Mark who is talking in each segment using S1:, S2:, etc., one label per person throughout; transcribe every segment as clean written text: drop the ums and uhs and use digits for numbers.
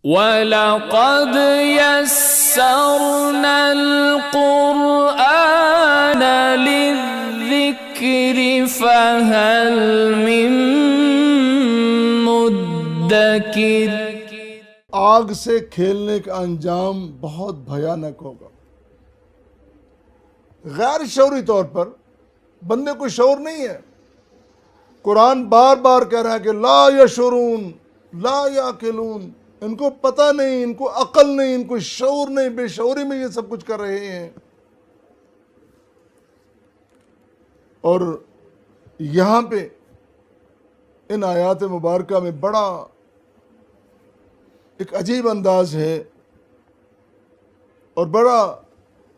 S1: وَلَقَدْ يَسَّرْنَا الْقُرْآنَ لِلذِّكْرِ فَهَلْ مِن مُدَّكِرٍ۔
S2: آگ سے کھیلنے کا انجام بہت بھیانک ہوگا۔ غیر شعوری طور پر بندے کو شعور نہیں ہے۔ قرآن بار بار کہہ رہا ہے کہ لا یشعرون لا یعقلون، ان کو پتہ نہیں، ان کو عقل نہیں، ان کو شعور نہیں، بے شعوری میں یہ سب کچھ کر رہے ہیں۔ اور یہاں پہ ان آیات مبارکہ میں بڑا ایک عجیب انداز ہے اور بڑا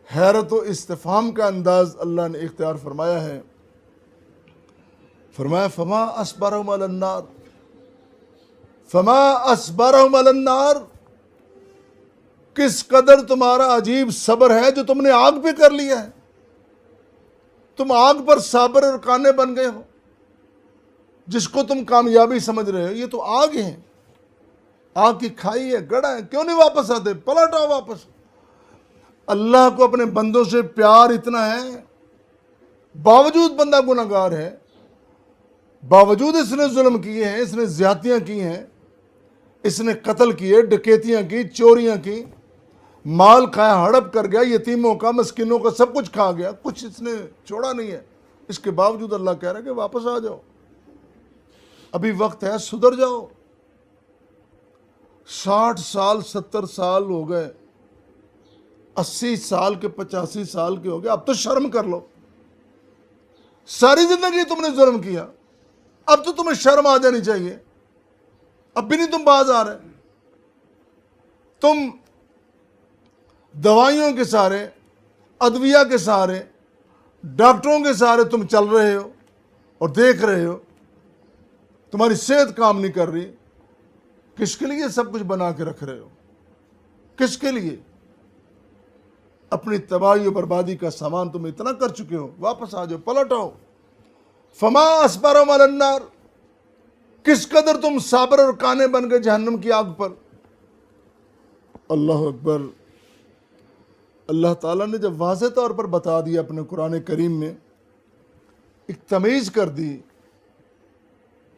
S2: حیرت و استفہام کا انداز اللہ نے اختیار فرمایا ہے۔ فرمایا فما اصبرهم علی النار، فما اصبرهم علی النار، کس قدر تمہارا عجیب صبر ہے جو تم نے آگ پہ کر لیا ہے۔ تم آگ پر صابر اور کانے بن گئے ہو، جس کو تم کامیابی سمجھ رہے ہو، یہ تو آگ ہے، آگ کی کھائی ہے، گڑھا ہے، کیوں نہیں واپس آتے؟ پلٹ آؤ واپس۔ اللہ کو اپنے بندوں سے پیار اتنا ہے، باوجود بندہ گناہگار ہے، باوجود اس نے ظلم کیے ہیں، اس نے زیادتیاں کی ہیں، اس نے قتل کیے، ڈکیتیاں کی، چوریاں کی، مال کھایا، ہڑپ کر گیا، یتیموں کا، مسکینوں کا سب کچھ کھا گیا، کچھ اس نے چھوڑا نہیں ہے۔ اس کے باوجود اللہ کہہ رہا ہے کہ واپس آ جاؤ، ابھی وقت ہے، سدھر جاؤ۔ 60 سال 70 سال ہو گئے، 80 سال کے 85 سال کے ہو گئے، اب تو شرم کر لو۔ ساری زندگی تم نے ظلم کیا، اب تو تمہیں شرم آ جانی چاہیے، اب بھی نہیں تم باز آ رہے۔ تم دوائیوں کے سہارے، ادویہ کے سہارے، ڈاکٹروں کے سہارے تم چل رہے ہو اور دیکھ رہے ہو، تمہاری صحت کام نہیں کر رہی۔ کس کے لیے سب کچھ بنا کے رکھ رہے ہو؟ کس کے لیے؟ اپنی تباہی و بربادی کا سامان تم اتنا کر چکے ہو، واپس آ جاؤ، پلٹ آؤ۔ فما اصبرهم علی النار، کس قدر تم صابر اور کانے بن گئے جہنم کی آگ پر۔ اللہ اکبر۔ اللہ تعالیٰ نے جب واضح طور پر بتا دیا اپنے قرآن کریم میں، ایک تمیز کر دی،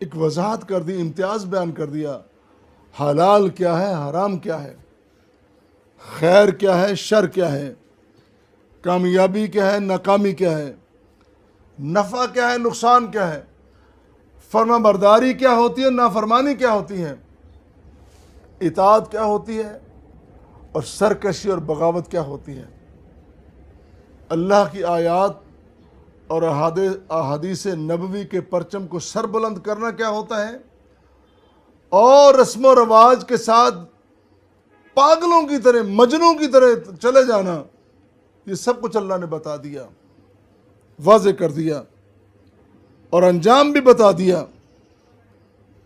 S2: ایک وضاحت کر دی، امتیاز بیان کر دیا، حلال کیا ہے، حرام کیا ہے، خیر کیا ہے، شر کیا ہے، کامیابی کیا ہے، ناکامی کیا ہے، نفع کیا ہے، نقصان کیا ہے، فرما برداری کیا ہوتی ہے، نافرمانی کیا ہوتی ہے، اطاعت کیا ہوتی ہے، اور سرکشی اور بغاوت کیا ہوتی ہے۔ اللہ کی آیات اور احادیث نبوی کے پرچم کو سر بلند کرنا کیا ہوتا ہے، اور رسم و رواج کے ساتھ پاگلوں کی طرح، مجنوں کی طرح چلے جانا، یہ سب کچھ اللہ نے بتا دیا، واضح کر دیا، اور انجام بھی بتا دیا۔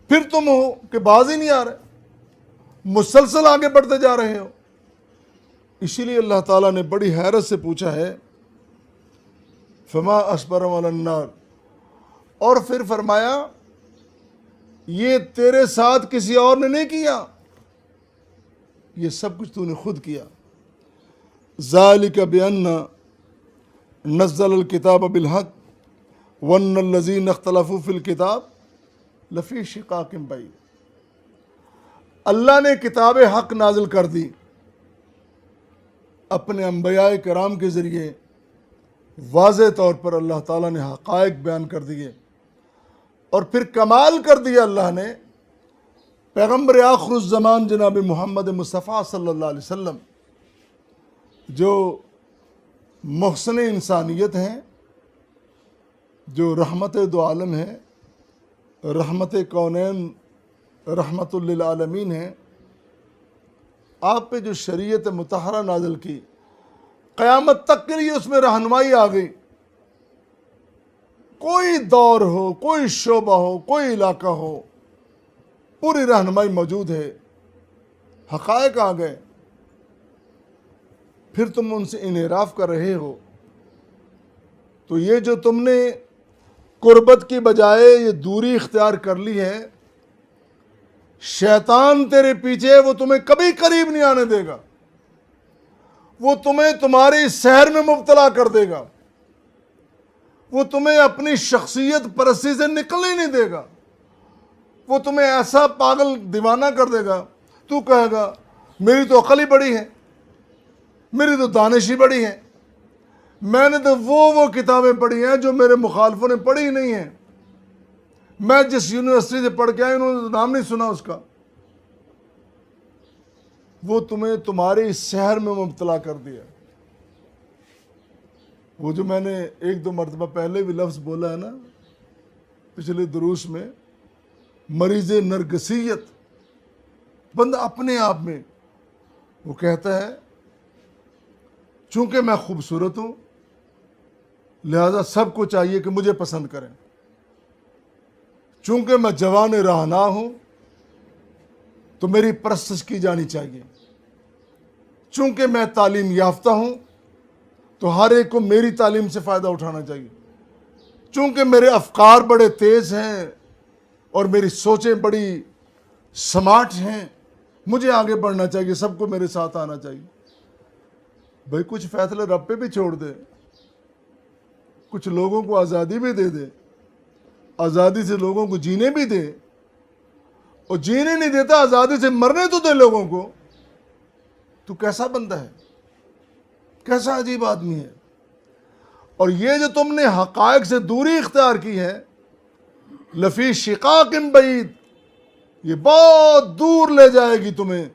S2: پھر تم ہو کہ باز ہی نہیں آ رہے، مسلسل آگے بڑھتے جا رہے ہو۔ اسی لیے اللہ تعالیٰ نے بڑی حیرت سے پوچھا ہے فما اصبرهم علی النار، اور پھر فرمایا یہ تیرے ساتھ کسی اور نے نہیں کیا، یہ سب کچھ تو نے خود کیا۔ ذالک بأن نزل الکتاب بالحق وان الذین اختلفوا فی الکتاب لفی شقاق بعید، اللہ نے کتاب حق نازل کر دی اپنے انبیاء کرام کے ذریعے، واضح طور پر اللہ تعالیٰ نے حقائق بیان کر دیے، اور پھر کمال کر دیا اللہ نے پیغمبر آخر الزمان جناب محمد مصطفیٰ صلی اللہ علیہ وسلم، جو محسن انسانیت ہیں، جو رحمت دو عالم ہیں، رحمت کونین، رحمت للعالمین ہیں۔ آپ پہ جو شریعت مطہرہ نازل کی، قیامت تک کے لیے اس میں رہنمائی آ گئی۔ کوئی دور ہو، کوئی شعبہ ہو، کوئی علاقہ ہو، پوری رہنمائی موجود ہے، حقائق آ گئے، پھر تم ان سے انحراف کر رہے ہو۔ تو یہ جو تم نے قربت کی بجائے یہ دوری اختیار کر لی ہے، شیطان تیرے پیچھے ہے، وہ تمہیں کبھی قریب نہیں آنے دے گا، وہ تمہیں تمہاری سحر میں مبتلا کر دے گا، وہ تمہیں اپنی شخصیت پرستی سے نکلنے نہیں دے گا، وہ تمہیں ایسا پاگل دیوانہ کر دے گا، تو کہے گا میری تو عقل ہی بڑی ہے، میری تو دانش ہی بڑی ہے، میں نے تو وہ کتابیں پڑھی ہیں جو میرے مخالفوں نے پڑھی ہی نہیں ہیں، میں جس یونیورسٹی سے پڑھ کے آیا انہوں نے نام نہیں سنا اس کا۔ وہ تمہیں تمہاری سحر میں مبتلا کر دیا۔ وہ جو میں نے ایک دو مرتبہ پہلے بھی لفظ بولا ہے نا پچھلے دروس میں، مریض نرگسیت، بندہ اپنے آپ میں وہ کہتا ہے چونکہ میں خوبصورت ہوں لہذا سب کو چاہیے کہ مجھے پسند کریں، چونکہ میں جوان رہنا ہوں تو میری پرستش کی جانی چاہیے، چونکہ میں تعلیم یافتہ ہوں تو ہر ایک کو میری تعلیم سے فائدہ اٹھانا چاہیے، چونکہ میرے افکار بڑے تیز ہیں اور میری سوچیں بڑی سمارٹ ہیں، مجھے آگے بڑھنا چاہیے، سب کو میرے ساتھ آنا چاہیے۔ بھائی کچھ فیصلے رب پہ بھی چھوڑ دے، کچھ لوگوں کو آزادی بھی دے دے، آزادی سے لوگوں کو جینے بھی دے، اور جینے نہیں دیتا آزادی سے مرنے تو دے لوگوں کو۔ تو کیسا بندہ ہے، کیسا عجیب آدمی ہے۔ اور یہ جو تم نے حقائق سے دوری اختیار کی ہے، لفی شقاق بعید، یہ بہت دور لے جائے گی تمہیں،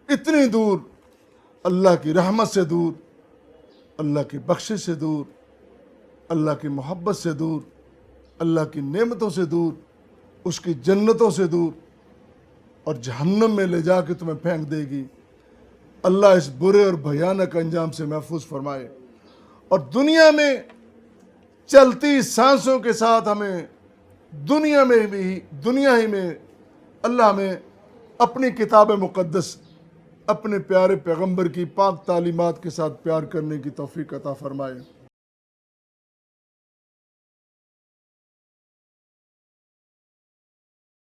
S2: اتنی دور، اللہ کی رحمت سے دور، اللہ کی بخشش سے دور، اللہ کی محبت سے دور، اللہ کی نعمتوں سے دور، اس کی جنتوں سے دور، اور جہنم میں لے جا کے تمہیں پھینک دے گی۔ اللہ اس برے اور بھیانک انجام سے محفوظ فرمائے، اور دنیا میں چلتی سانسوں کے ساتھ ہمیں دنیا ہی میں اللہ ہمیں اپنی کتاب مقدس، اپنے پیارے پیغمبر کی پاک تعلیمات کے ساتھ پیار کرنے کی توفیق عطا فرمائے۔